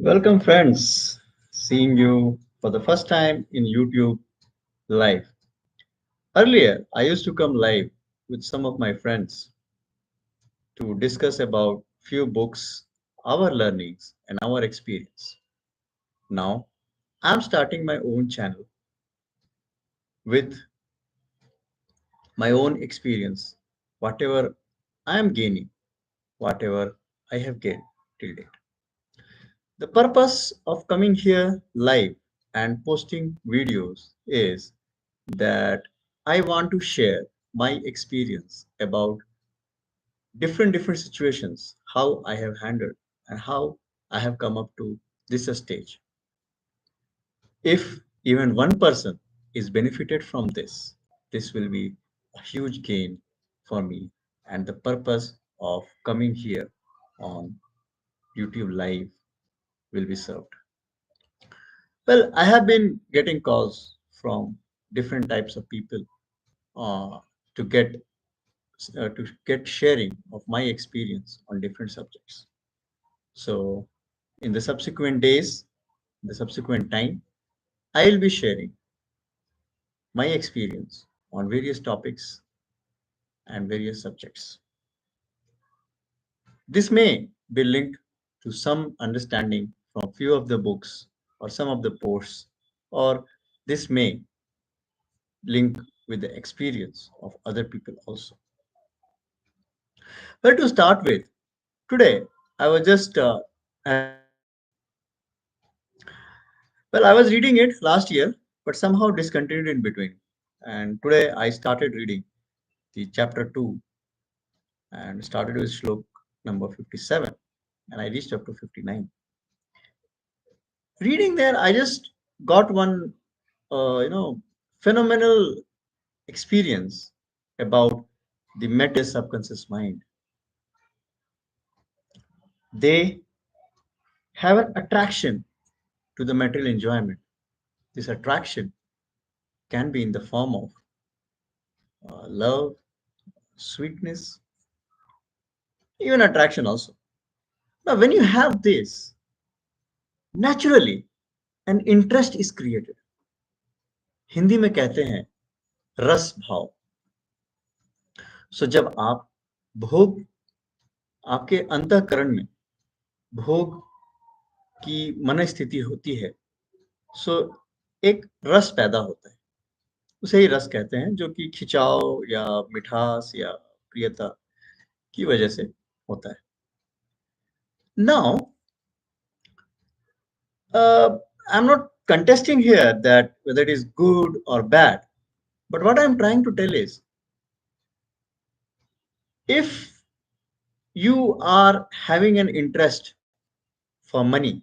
Welcome, friends. Seeing you for the first time in YouTube live. Earlier, I used to come live with some of my friends to discuss about few books, our learnings, and our experience. Now, I'm starting my own channel with my own experience, whatever I am gaining, whatever I have gained till date. The purpose of coming here live and posting videos is that I want to share my experience about different situations, how I have handled and how I have come up to this stage. If even one person is benefited from this, this will be a huge gain for me and the purpose of coming here on YouTube live will be served. Well, I have been getting calls from different types of people uh, to get sharing of my experience on different subjects. So, in the subsequent days, the subsequent time, I will be sharing my experience on various topics and various subjects. This may be linked to some understanding from few of the books or some of the posts, or this may link with the experience of other people also. Well, to start with, today I was just having a book. Well, I was reading it last year, but somehow discontinued in between. And today I started reading the chapter 2 and started with shlok number 57 and I reached up to 59. Reading there, I just got one, phenomenal experience about the meta subconscious mind. They have an attraction to the material enjoyment. This attraction can be in the form of love, sweetness, even attraction also. Now, when you have this, naturally, an interest is created. Hindi में कहते हैं रस भाव. सो जब आप भोग आपके अंतःकरण में भोग की मनस्थिति होती है, सो एक रस पैदा होता है. उसे ही रस कहते हैं, जो कि खिंचाव या मिठास या प्रियता की वजह से होता है. Now, I'm not contesting here that whether it is good or bad, but what I'm trying to tell is if you are having an interest for money,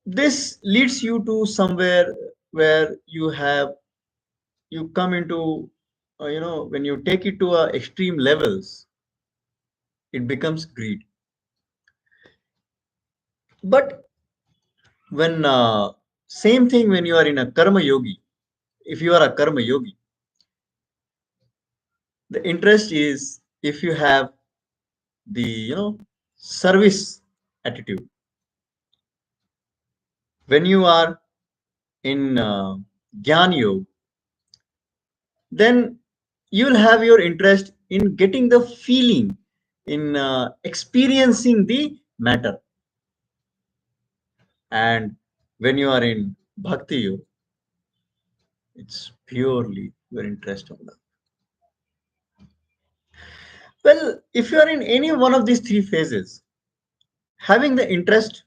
this leads you to somewhere where you come into when you take it to extreme levels, it becomes greed. But when same thing when you are in a karma yogi, if you are a karma yogi, the interest is if you have the service attitude. When you are in Gyan Yoga, then you'll have your interest in getting the feeling, in experiencing the matter. And when you are in Bhakti Yoga, it's purely your interest on that. Well, if you are in any one of these three phases, having the interest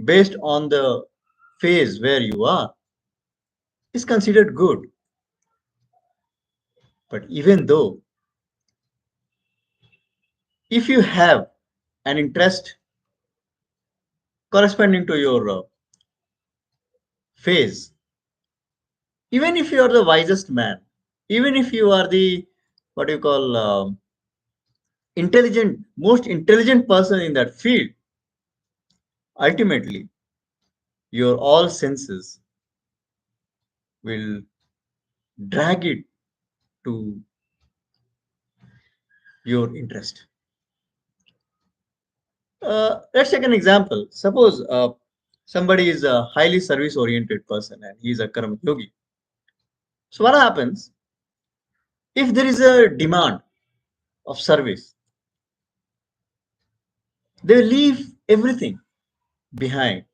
based on the phase where you are is considered good. But even though, if you have an interest corresponding to your phase, even if you are the wisest man, even if you are the what you call most intelligent person in that field, ultimately your all senses will drag it to your interest. Let's take an example. Suppose somebody is a highly service oriented person and he's a karma yogi. So what happens if there is a demand of service? They will leave everything behind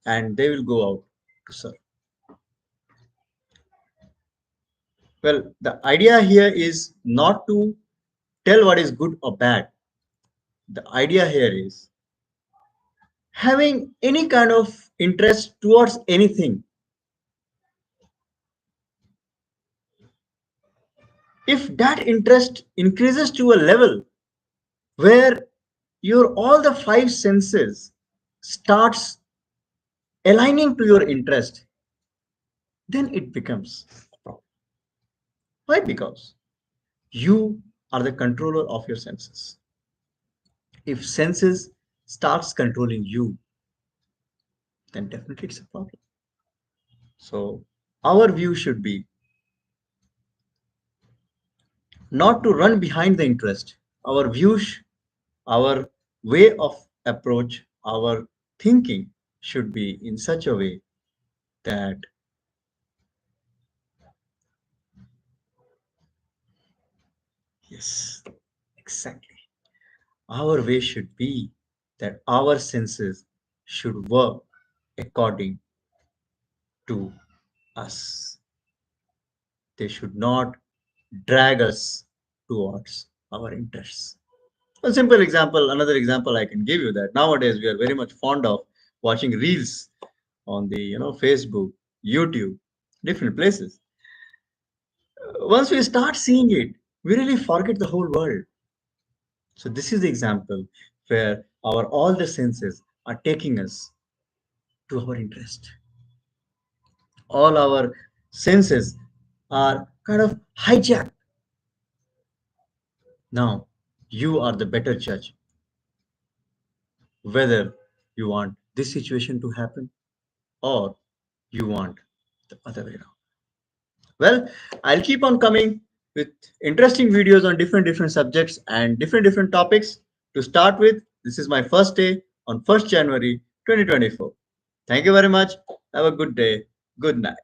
and they will go out to serve. Well, the idea here is not to tell what is good or bad. The idea here is having any kind of interest towards anything. If that interest increases to a level where your all the five senses starts aligning to your interest, then it becomes a problem. Why? Because you are the controller of your senses. If senses starts controlling you, then definitely it's a problem. So our view should be not to run behind the interest. Our view, our way of approach, our thinking should be in such a way that yes, exactly. Our way should be that our senses should work according to us. They should not drag us towards our interests. A simple example, another example I can give you that nowadays we are very much fond of watching reels on the Facebook, YouTube, different places. Once we start seeing it, we really forget the whole world. So this is the example where our all the senses are taking us to our interest. All our senses are kind of hijacked. Now you are the better judge whether you want this situation to happen or you want the other way around. Well, I'll keep on coming with interesting videos on different subjects and different topics. To start with, this is my first day on 1st January 2024. Thank you very much. Have a good day. Good night.